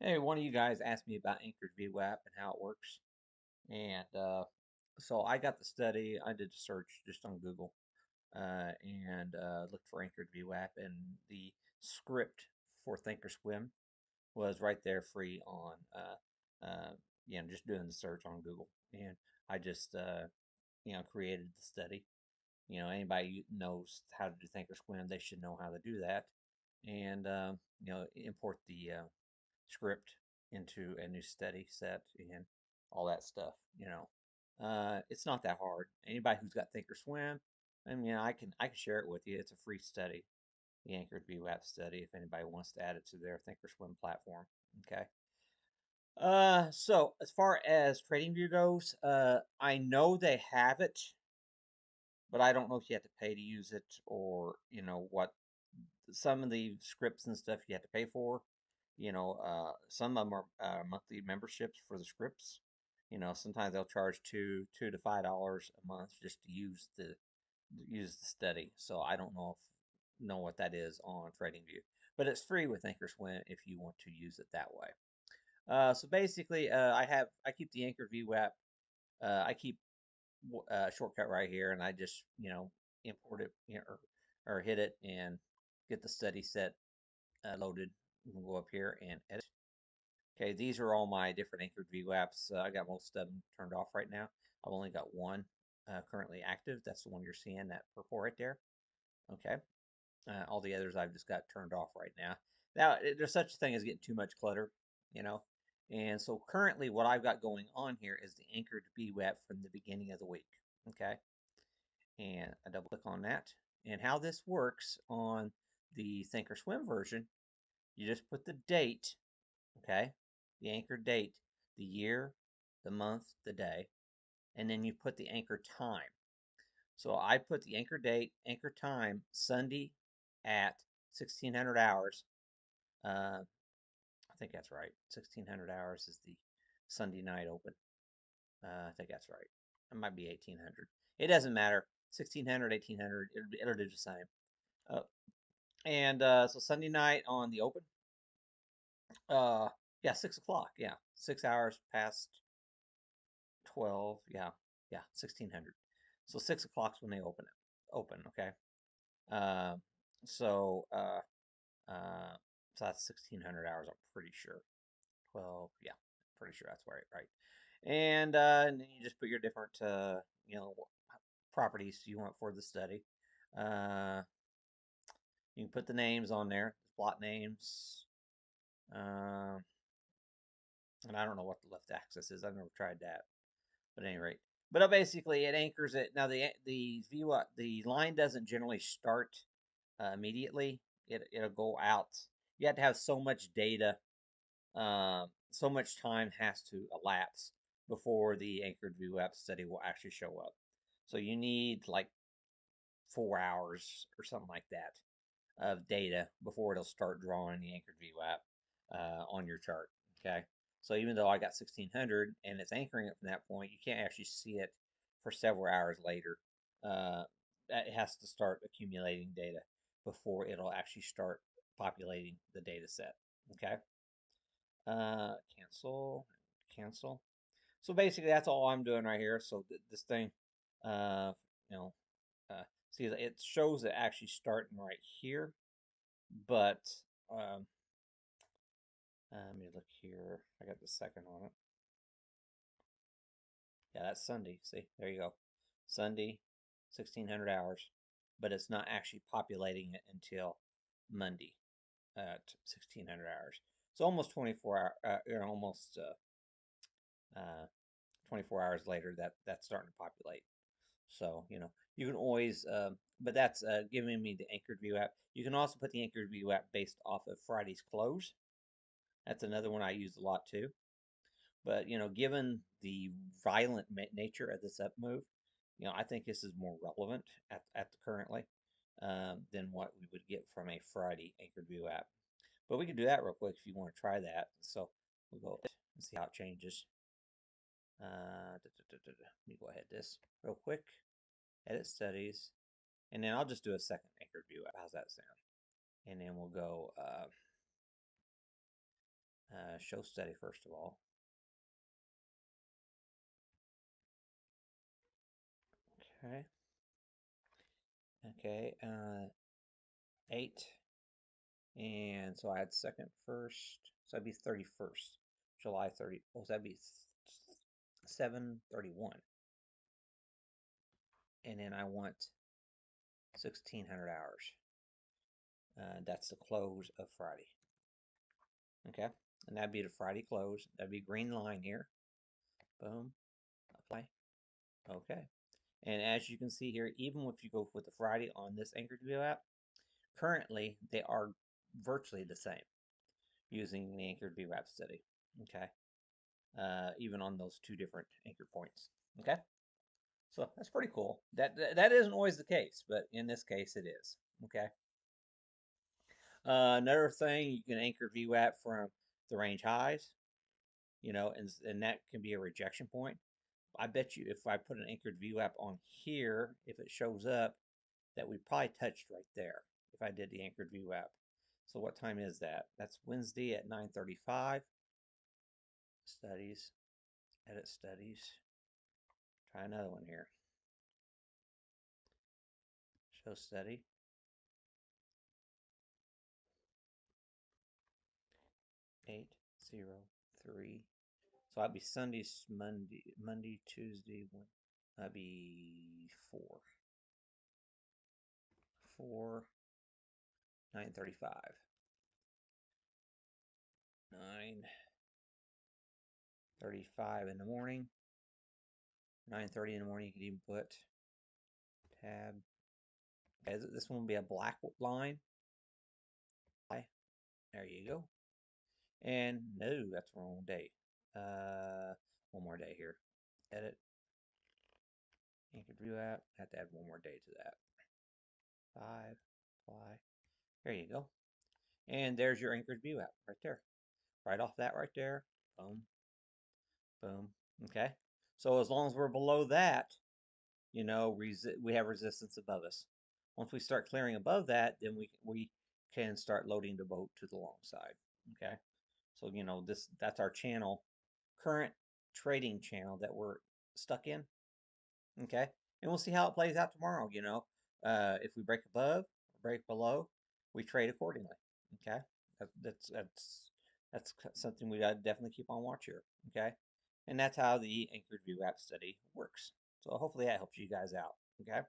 Hey, one of you guys asked me about anchored vwap and how it works, and so I got the study. I did a search just on Google and looked for anchored vwap, and the script for Thinkorswim was right there, free on just doing the search on Google, and I just created the study. Anybody who knows how to do Thinkorswim, they should know how to do that, and import the script into a new study set and all that stuff. It's not that hard. Anybody who's got Thinkorswim, I can share it with you. It's a free study, the Anchored VWAP study, if anybody wants to add it to their Thinkorswim platform. Okay. So as far as TradingView goes, I know they have it, but I don't know if you have to pay to use it, or what. Some of the scripts and stuff you have to pay for. Some of them are monthly memberships for the scripts. Sometimes they'll charge two to $5 a month just to use the study. So I don't know what that is on TradingView, but it's free with Thinkorswim if you want to use it that way. So basically, I keep the Anchor VWAP. I keep a shortcut right here, and I just import it, or hit it and get the study set loaded. We can go up here and edit. Okay, these are all my different anchored VWAPs. I got most of them turned off right now. I've only got one currently active. That's the one you're seeing, that purple right there. Okay, all the others I've just got turned off right now. Now, there's such a thing as getting too much clutter, you know. And so currently what I've got going on here is the anchored VWAP from the beginning of the week. Okay, and I double click on that. And how this works on the Thinkorswim version, you just put the date, okay, the anchor date, the year, the month, the day, and then you put the anchor time. So I put the anchor date, anchor time, Sunday at 1600 hours. I think that's right. 1600 hours is the Sunday night open. I think that's right. It might be 1800. It doesn't matter. 1600, 1800, it'll do the same. Uh, and so Sunday night on the open, uh, yeah, 6 o'clock. Yeah, 6 hours past 12. Yeah, 1600. So 6 o'clock's when they open it. Open, okay. Uh, so uh, uh, so that's 1600 hours. I'm pretty sure. 12. Yeah, pretty sure that's right. And then you just put your different properties you want for the study. Uh, you can put the names on there, plot names. Um, and I don't know what the left axis is. I've never tried that. But at any rate, basically it anchors it. Now the view the line doesn't generally start immediately. It'll go out. You have to have so much data. So much time has to elapse before the anchored VWAP study will actually show up. So you need like 4 hours or something like that of data before it'll start drawing the anchored VWAP on your chart. Okay. So even though I got 1600 and it's anchoring it from that point, you can't actually see it for several hours later. Uh, it has to start accumulating data before it'll actually start populating the data set. Okay. Cancel, cancel. So basically, that's all I'm doing right here. So this thing, uh, you know, see, it shows it actually starting right here, but um, let me look here. I got the second on it. Yeah, that's Sunday. See, there you go. Sunday, 1600 hours, but it's not actually populating it until Monday at 1600 hours. So almost 24 hour, almost 24 hours later, that's starting to populate. So you can always, but that's giving me the anchored VWAP. You can also put the anchored VWAP based off of Friday's close. That's another one I use a lot too. But given the violent nature of this up move, I think this is more relevant at the currently than what we would get from a Friday anchored VWAP. But we can do that real quick if you want to try that. So we'll go and see how it changes. Let me go ahead this real quick. Edit studies, and then I'll just do a second anchored VWAP. How's that sound? And then we'll go Show steady first of all. Okay. Okay. 8. And so I had second, first. So that'd be 31st. July 30. Oh, so that'd be 7/31. And then I want 1600 hours. That's the close of Friday. Okay. And that'd be the Friday close. That'd be green line here. Boom. Apply. Okay. And as you can see here, even if you go with the Friday on this Anchor vwap, currently they are virtually the same using the Anchored VWAP study. Okay. Even on those two different anchor points. Okay. So that's pretty cool. That isn't always the case, but in this case it is. Okay. Another thing, you can anchor VWAP from the range highs, and that can be a rejection point. I bet you if I put an anchored VWAP on here, if it shows up, that we probably touched right there if I did the anchored VWAP. So what time is that? That's Wednesday at 9:35. Studies, edit studies. Try another one here. Show study. 8:03. So that'd be Sunday, Monday, Tuesday. That'd be 4. 4, 9:35. 9:35 in the morning. 9:30 in the morning. You could even put tab. Okay, this one will be a black line. There you go. And no, that's the wrong day. One more day here. Edit. Anchor VWAP. Have to add one more day to that. 5. Apply. There you go. And there's your anchored VWAP right there. Right off that right there. Boom. Boom. Okay. So as long as we're below that, we have resistance above us. Once we start clearing above that, then we can start loading the boat to the long side. Okay. So that's our channel, current trading channel that we're stuck in. Okay. And we'll see how it plays out tomorrow. If we break above or break below, we trade accordingly. Okay. That's something we got to definitely keep on watch here. Okay. And that's how the anchored VWAP study works. So hopefully that helps you guys out. Okay.